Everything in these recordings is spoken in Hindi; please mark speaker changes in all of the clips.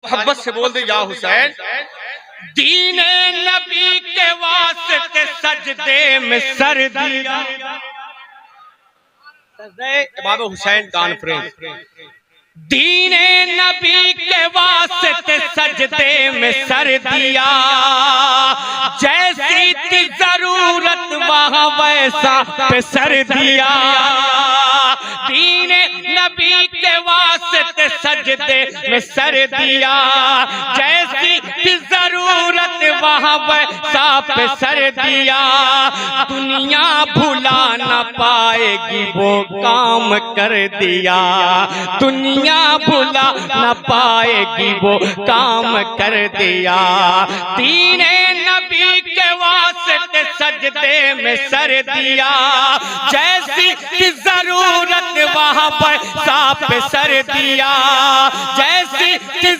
Speaker 1: मोहब्बत से बोल दे या हुसैन। दीने नबी के वास्ते सजदे में सर दिया। इमाम हुसैन कॉन्फ्रेंस। दीने नबी के वास्ते सजदे में सर दिया, जैसी थी जरूरत वहां वैसा पे सर दिया। दीने नबी के वास्ते सजदे में सर दिया, जैसी थी जरूरत वहां वैसा पे सर दिया। दुनिया भुला न पाएगी वो काम कर दिया, दुनिया भुला न पाएगी वो काम कर दिया। दीने नबी के वास्ते सजदे में सर दिया, जैसी जरूरत वहां पर सांप सर दिया, जैसी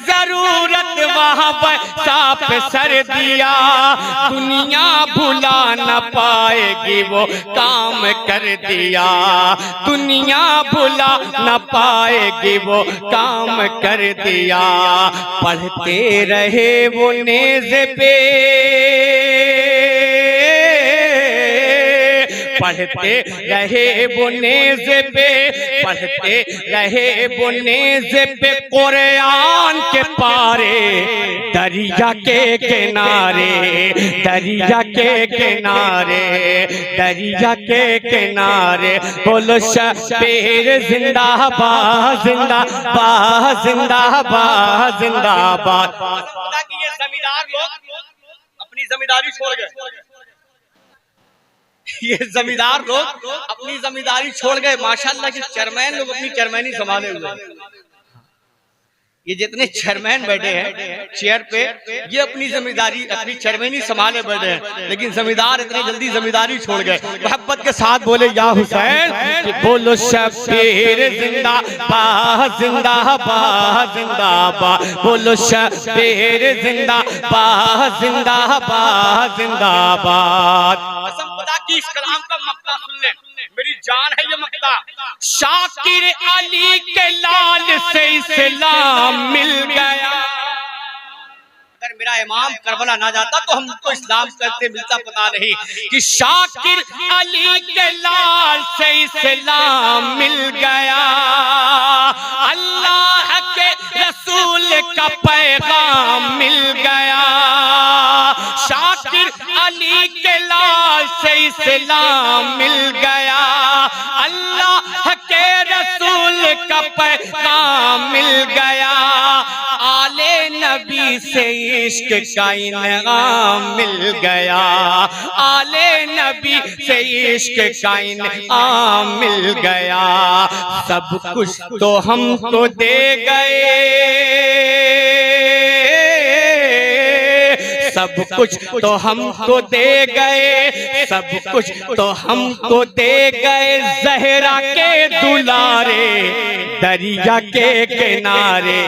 Speaker 1: जरूरत वहां पर सांप सर दिया। दुनिया भुला न पाएगी वो काम कर दिया, दुनिया भुला न पाएगी वो काम कर दिया। पढ़ते रहे वो नेज़ पे, पढ़ते रहे वो नेज़ पे, पढ़ते रहे वो नेज़ पे कुरान के पारे, दरिया के किनारे, दरिया के किनारे, दरिया के किनारे। बोलो शब्बीर जिंदाबाद जिंदाबाद जिंदाबाद जिंदाबाद। ये जमींदार लोग अपनी जमींदारी छोड़ गए, ये जमींदार लोग अपनी जमींदारी छोड़ गए। माशाअल्लाह के चेयरमैन लोग अपनी चेयरमैनी संभाले हुए। ये जितने चेयरमैन बैठे हैं चेयर पे, ये अपनी जमींदारी अपनी चेयरमैनी संभाले बैठे हैं, लेकिन जमींदार इतने जल्दी जमींदारी छोड़ गए। मोहब्बत के साथ बोले या हुसैन। बोलो शब्बीर जिंदाबाद जिंदाबाद जिंदाबाद, बोलो शब्बीर जिंदाबाद जिंदाबाद जिंदाबाद। कसम खुदा की इस कलाम का मक्ता सुन ले, मेरी जान है ये मक्ता। शाकिर अली के लाल से इस्लाम मिल गया। अगर मेरा इमाम करबला ना जाता तो हमको इस्लाम कैसे मिलता पता नहीं। कि शाकिर अली के लाल से इस्लाम मिल गया, अल्लाह के रसूल का पैगाम मिल गया। शाकिर अली के लाल से इस्लाम मिल गया, अल्लाह के रसूल का पैगाम मिल गया। आले नबी से इश्क का इनाम मिल गया, आले नबी से इश्क का इनाम मिल गया। सब कुछ तो हमको दे गए, सब कुछ तो हमको दे गए, सब कुछ तो हमको दे गए। ज़हरा के दुलारे, दरिया के किनारे,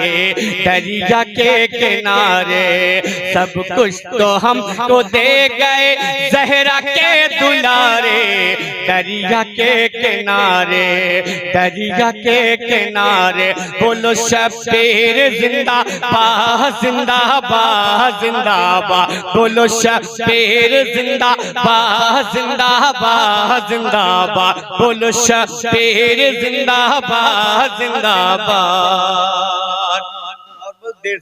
Speaker 1: दरिया के किनारे। सब कुछ तो हमको दे गए, ज़हरा के दुलारे, दरिया के किनारे, दरिया के किनारे। बोलो शब्बीर जिंदाबाद जिंदाबाद जिंदाबाद, बोलो शब्बीर जिंदाबाद जिंदाबाद जिंदाबाद, बोलो शब्बीर जिंदाबाद जिंदाबाद।